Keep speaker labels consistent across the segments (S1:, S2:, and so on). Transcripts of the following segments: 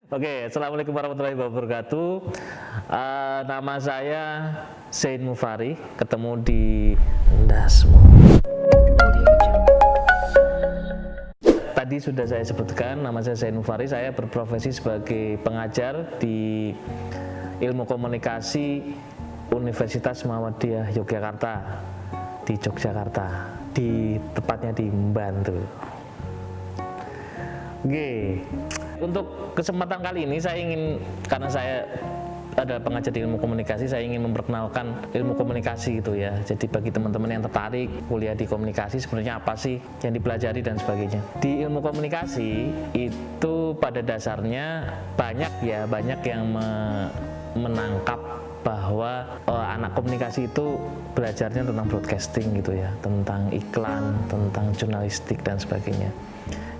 S1: Oke, assalamualaikum warahmatullahi wabarakatuh. Nama saya Zain Mufari, ketemu di Ndasmu. Tadi sudah saya sebutkan, nama saya Zain Mufari. Saya berprofesi sebagai pengajar di Ilmu Komunikasi Universitas Muhammadiyah Yogyakarta di Yogyakarta, tepatnya di Bantul. Oke. Untuk kesempatan kali ini karena saya adalah pengajar di ilmu komunikasi, saya ingin memperkenalkan ilmu komunikasi gitu ya. Jadi bagi teman-teman yang tertarik kuliah di komunikasi, sebenarnya apa sih yang dipelajari dan sebagainya. Di ilmu komunikasi itu pada dasarnya banyak yang menangkap bahwa anak komunikasi itu belajarnya tentang broadcasting gitu ya, tentang iklan, tentang jurnalistik dan sebagainya.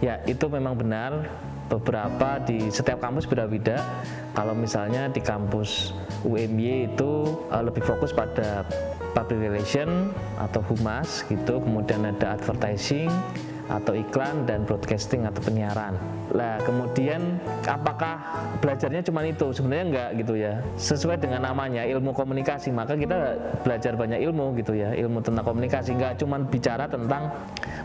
S1: Ya, itu memang benar. Beberapa di setiap kampus beda-beda. Kalau misalnya di kampus UMY itu lebih fokus pada public relation atau humas gitu, kemudian ada advertising atau iklan dan broadcasting atau penyiaran. Lah kemudian apakah belajarnya cuma itu? Sebenarnya enggak gitu ya. Sesuai dengan namanya ilmu komunikasi, maka kita belajar banyak ilmu gitu ya. Ilmu tentang komunikasi, enggak cuma bicara tentang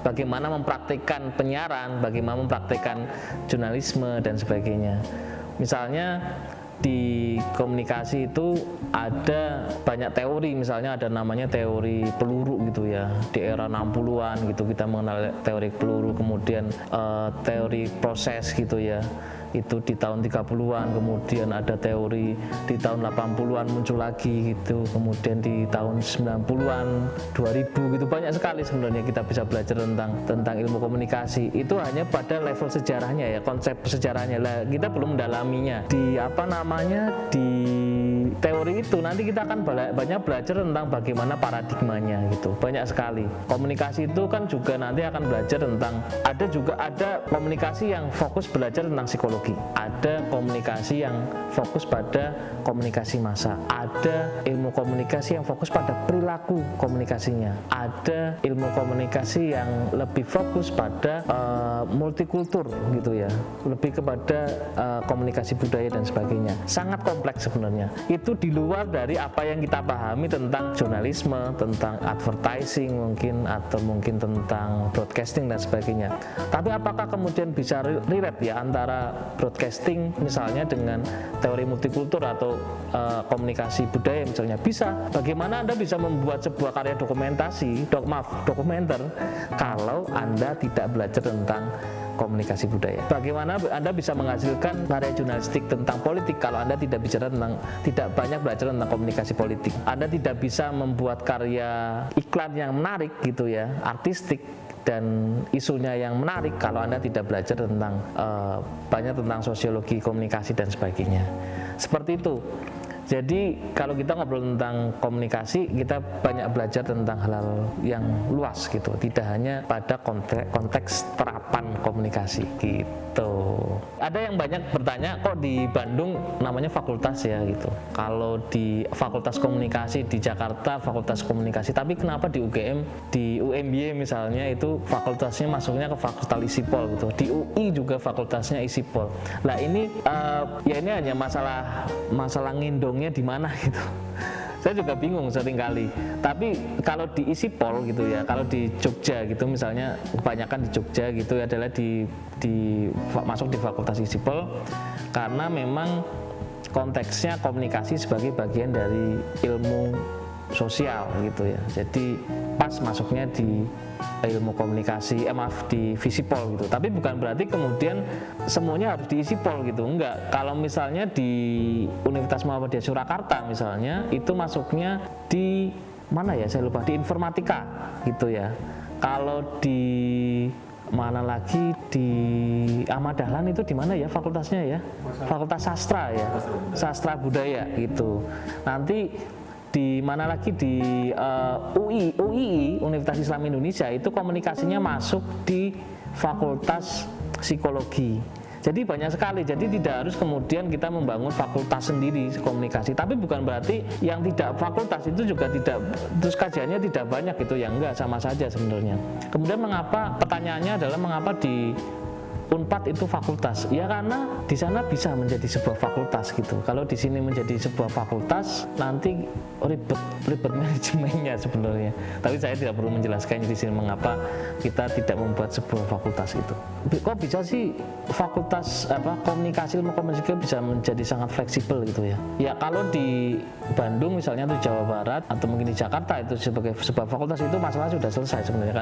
S1: bagaimana mempraktikkan penyiaran, bagaimana mempraktikkan jurnalisme dan sebagainya. Misalnya di komunikasi itu ada banyak teori, misalnya ada namanya teori peluru gitu ya. Di era 60-an gitu kita mengenal teori peluru, kemudian teori proses gitu ya. Itu di tahun 30-an, kemudian ada teori di tahun 80-an muncul lagi gitu, kemudian di tahun 90-an, 2000 gitu, banyak sekali sebenarnya kita bisa belajar tentang ilmu komunikasi. Itu hanya pada level sejarahnya ya, konsep sejarahnya lah, kita belum mendalaminya di di teori itu. Nanti kita akan banyak belajar tentang bagaimana paradigmanya gitu, banyak sekali. Komunikasi itu kan juga nanti akan belajar tentang, ada komunikasi yang fokus belajar tentang psikologi, ada komunikasi yang fokus pada komunikasi massa, ada ilmu komunikasi yang fokus pada perilaku komunikasinya, ada ilmu komunikasi yang lebih fokus pada multikultur gitu ya, lebih kepada komunikasi budaya dan sebagainya. Sangat kompleks sebenarnya. Itu di luar dari apa yang kita pahami tentang jurnalisme, tentang advertising mungkin tentang broadcasting dan sebagainya. Tapi apakah kemudian bisa relate ya antara broadcasting misalnya dengan teori multikultur atau komunikasi budaya misalnya? Bisa. Bagaimana Anda bisa membuat sebuah karya dokumenter kalau Anda tidak belajar tentang komunikasi budaya? Bagaimana Anda bisa menghasilkan karya jurnalistik tentang politik kalau Anda tidak banyak belajar tentang komunikasi politik? Anda tidak bisa membuat karya iklan yang menarik gitu ya, artistik dan isunya yang menarik kalau Anda tidak belajar banyak tentang sosiologi komunikasi dan sebagainya. Seperti itu. Jadi kalau kita ngobrol tentang komunikasi, kita banyak belajar tentang hal-hal yang luas gitu, tidak hanya pada konteks terapan komunikasi gitu. Ada yang banyak bertanya, kok di Bandung namanya fakultas ya gitu. Kalau di Fakultas Komunikasi di Jakarta Fakultas Komunikasi, tapi kenapa di UGM, di UMY misalnya itu fakultasnya masuknya ke Fakultas Isipol gitu. Di UI juga fakultasnya Isipol. Lah ini ini hanya masalah ngindongnya di mana gitu. Saya juga bingung seringkali. Tapi kalau di Isipol gitu ya, kalau di Jogja gitu misalnya, kebanyakan di Jogja gitu adalah masuk di Fakultas Isipol karena memang konteksnya komunikasi sebagai bagian dari ilmu sosial gitu ya. Jadi pas masuknya di ilmu komunikasi, di Visipol gitu. Tapi bukan berarti kemudian semuanya harus di Isipol gitu, enggak. Kalau misalnya di Universitas Muhammadiyah Surakarta misalnya, itu masuknya di mana ya? Saya lupa, di informatika gitu ya. Kalau di mana lagi, di Ahmad Dahlan itu di mana ya fakultasnya ya? Fakultas Sastra ya, Sastra Budaya gitu. Nanti di mana lagi, di UII Universitas Islam Indonesia itu komunikasinya masuk di Fakultas Psikologi. Jadi banyak sekali, jadi tidak harus kemudian kita membangun fakultas sendiri komunikasi. Tapi bukan berarti yang tidak fakultas itu juga tidak, terus kajiannya tidak banyak gitu ya, enggak, sama saja sebenarnya. Kemudian pertanyaannya adalah mengapa di Unpad itu fakultas? Ya karena di sana bisa menjadi sebuah fakultas gitu. Kalau di sini menjadi sebuah fakultas, nanti ribet manajemennya sebenarnya. Tapi saya tidak perlu menjelaskannya di sini mengapa kita tidak membuat sebuah fakultas itu. Kok bisa sih fakultas komunikasi, ilmu komunikasi bisa menjadi sangat fleksibel gitu ya? Ya kalau di Bandung misalnya atau Jawa Barat atau mungkin di Jakarta itu sebagai sebuah fakultas itu masalah sudah selesai sebenarnya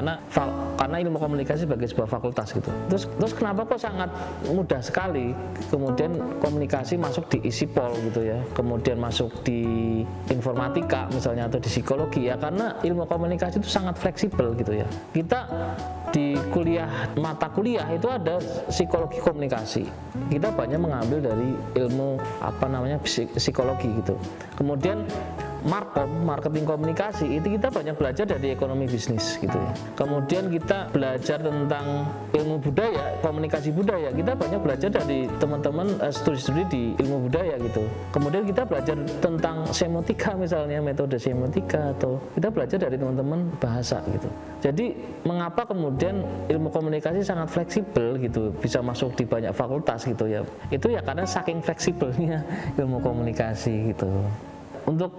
S1: karena ilmu komunikasi sebagai sebuah fakultas gitu. Terus kenapa kok sangat mudah sekali kemudian komunikasi masuk di ISIPOL gitu ya, kemudian masuk di informatika misalnya atau di psikologi ya karena ilmu komunikasi itu sangat fleksibel gitu ya. Kita di mata kuliah itu ada psikologi komunikasi. Kita banyak mengambil dari ilmu psikologi gitu. Kemudian marketing komunikasi itu kita banyak belajar dari ekonomi bisnis gitu ya. Kemudian kita belajar tentang ilmu budaya, komunikasi budaya, kita banyak belajar dari teman-teman studi-studi di ilmu budaya gitu. Kemudian kita belajar tentang semiotika misalnya, metode semiotika, atau kita belajar dari teman-teman bahasa gitu. Jadi mengapa kemudian ilmu komunikasi sangat fleksibel gitu, bisa masuk di banyak fakultas gitu ya. Itu ya karena saking fleksibelnya ilmu komunikasi gitu. Untuk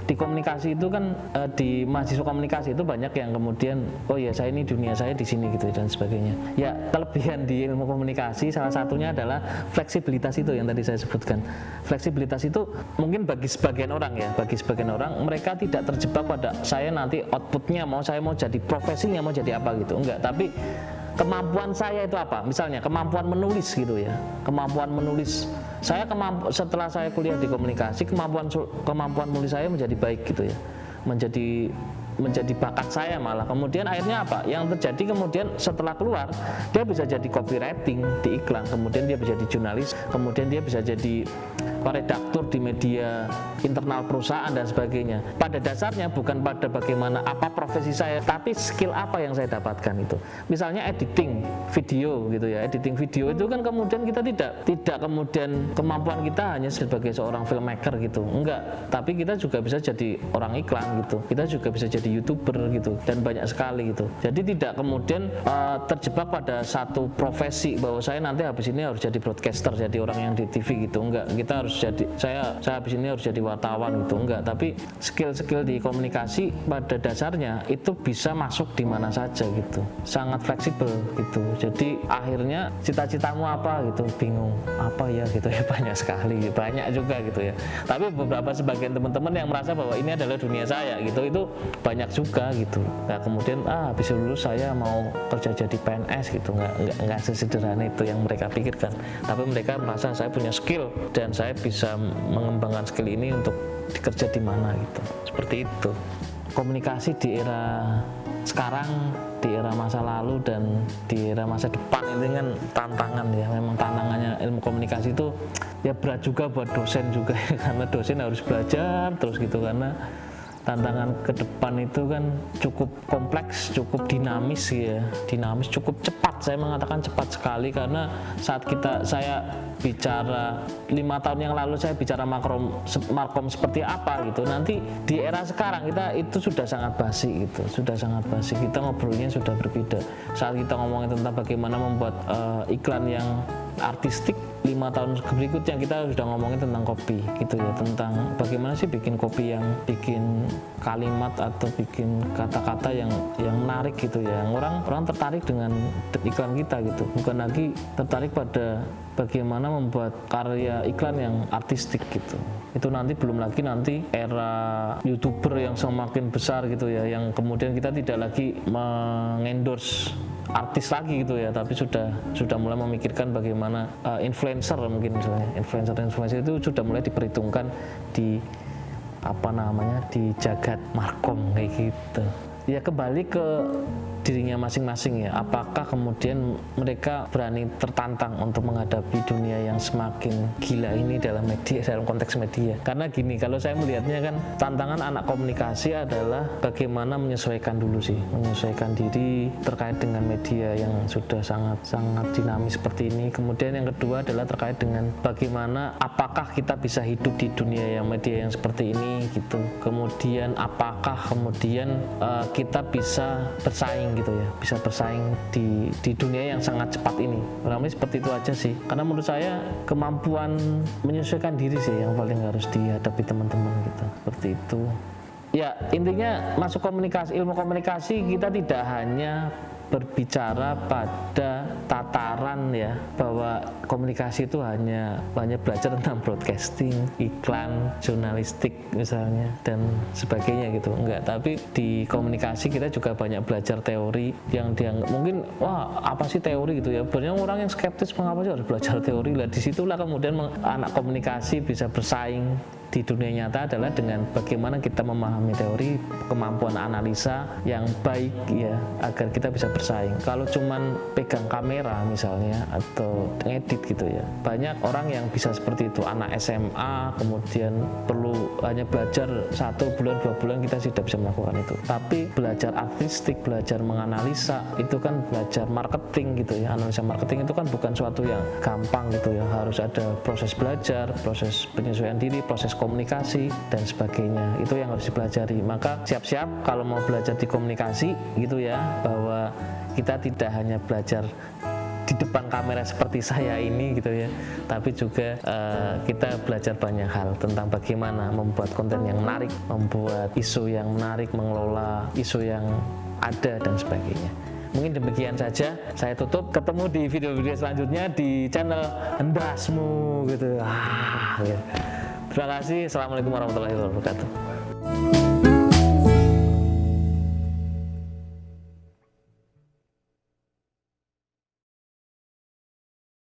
S1: di komunikasi itu kan di mahasiswa komunikasi itu banyak yang kemudian oh ya saya ini dunia saya di sini gitu dan sebagainya. Ya kelebihan di ilmu komunikasi salah satunya adalah fleksibilitas itu yang tadi saya sebutkan. Fleksibilitas itu mungkin bagi sebagian orang mereka tidak terjebak pada saya nanti outputnya saya mau jadi profesinya mau jadi apa gitu, enggak, tapi kemampuan saya itu apa? Misalnya kemampuan menulis gitu ya. Kemampuan menulis. Setelah saya kuliah di komunikasi, kemampuan menulis saya menjadi baik gitu ya. Menjadi bakat saya malah. Kemudian akhirnya apa? Yang terjadi kemudian setelah keluar, dia bisa jadi copywriting di iklan, kemudian dia bisa jadi jurnalis, kemudian dia bisa jadi redaktur di media internal perusahaan dan sebagainya. Pada dasarnya bukan pada bagaimana apa profesi saya, tapi skill apa yang saya dapatkan itu. Misalnya editing video gitu ya. Editing video itu kan kemudian kita tidak kemudian kemampuan kita hanya sebagai seorang filmmaker gitu. Enggak, tapi kita juga bisa jadi orang iklan gitu. Kita juga bisa jadi YouTuber gitu dan banyak sekali gitu. Jadi tidak kemudian terjebak pada satu profesi bahwa saya nanti habis ini harus jadi broadcaster, jadi orang yang di TV gitu. Enggak, kita harus jadi saya habis ini harus jadi wartawan gitu, enggak, tapi skill-skill di komunikasi pada dasarnya itu bisa masuk di mana saja gitu, sangat fleksibel gitu. Jadi akhirnya cita-citamu apa gitu, bingung apa ya gitu ya, banyak juga gitu ya. Tapi beberapa sebagian teman-teman yang merasa bahwa ini adalah dunia saya gitu, itu banyak juga gitu. Nah kemudian habis lulus saya mau kerja jadi PNS gitu, enggak sesederhana itu yang mereka pikirkan. Tapi mereka merasa saya punya skill dan saya bisa mengembangkan skill ini untuk dikerja di mana gitu. Seperti itu. Komunikasi di era sekarang, di era masa lalu dan di era masa depan ini kan tantangan ya. Memang tantangannya ilmu komunikasi itu ya berat juga buat dosen juga ya, karena dosen harus belajar terus gitu, karena tantangan ke depan itu kan cukup kompleks, cukup dinamis ya, cukup cepat. Saya mengatakan cepat sekali karena saat saya bicara 5 tahun yang lalu saya bicara markom seperti apa gitu, nanti di era sekarang kita itu sudah sangat basi gitu, kita ngobrolnya sudah berbeda. Saat kita ngomongin tentang bagaimana membuat iklan yang artistik, 5 tahun berikutnya kita sudah ngomongin tentang kopi gitu ya, tentang bagaimana sih bikin kopi yang bikin kalimat atau bikin kata-kata yang menarik gitu ya, yang orang tertarik dengan iklan kita gitu, bukan lagi tertarik pada bagaimana membuat karya iklan yang artistik gitu. Itu nanti belum lagi nanti era YouTuber yang semakin besar gitu ya, yang kemudian kita tidak lagi mengendorse artis lagi gitu ya, tapi sudah mulai memikirkan bagaimana influencer mungkin misalnya, influencer itu sudah mulai diperhitungkan di di jagat markom kayak gitu. Ya kembali ke dirinya masing-masing ya, apakah kemudian mereka berani tertantang untuk menghadapi dunia yang semakin gila ini dalam konteks media. Karena gini, kalau saya melihatnya kan tantangan anak komunikasi adalah bagaimana menyesuaikan diri terkait dengan media yang sudah sangat dinamis seperti ini. Kemudian yang kedua adalah terkait dengan bagaimana apakah kita bisa hidup di dunia yang media yang seperti ini gitu. Kemudian apakah kemudian kita bisa bersaing bersaing gitu ya, bisa bersaing di dunia yang sangat cepat ini. Kurang lebih seperti itu aja sih. Karena menurut saya kemampuan menyesuaikan diri sih yang paling harus dihadapi teman-teman gitu. Seperti itu. Ya, intinya masuk komunikasi, ilmu komunikasi kita tidak hanya berbicara pada tataran ya, bahwa komunikasi itu hanya belajar tentang broadcasting, iklan, jurnalistik misalnya dan sebagainya gitu. Enggak, tapi di komunikasi kita juga banyak belajar teori yang dianggap mungkin wah apa sih teori gitu ya. Banyak orang yang skeptis mengapa sih harus belajar teori lah. Disitulah kemudian anak komunikasi bisa bersaing di dunia nyata adalah dengan bagaimana kita memahami teori, kemampuan analisa yang baik ya agar kita bisa bersaing. Kalau cuman pegang kamera misalnya atau ngedit gitu ya, banyak orang yang bisa seperti itu. Anak SMA kemudian perlu hanya belajar 1 bulan 2 bulan kita sudah bisa melakukan itu. Tapi belajar artistik, belajar menganalisa itu kan belajar marketing gitu ya. Analisa marketing itu kan bukan suatu yang gampang gitu ya. Harus ada proses belajar, proses penyesuaian diri, proses komunikasi dan sebagainya. Itu yang harus dipelajari. Maka siap-siap kalau mau belajar di komunikasi gitu ya, bahwa kita tidak hanya belajar di depan kamera seperti saya ini gitu ya, tapi juga kita belajar banyak hal tentang bagaimana membuat konten yang menarik, membuat isu yang menarik, mengelola isu yang ada dan sebagainya. Mungkin demikian saja, saya tutup. Ketemu di video-video selanjutnya di channel Endasmu gitu. Terima kasih. Assalamualaikum warahmatullahi wabarakatuh.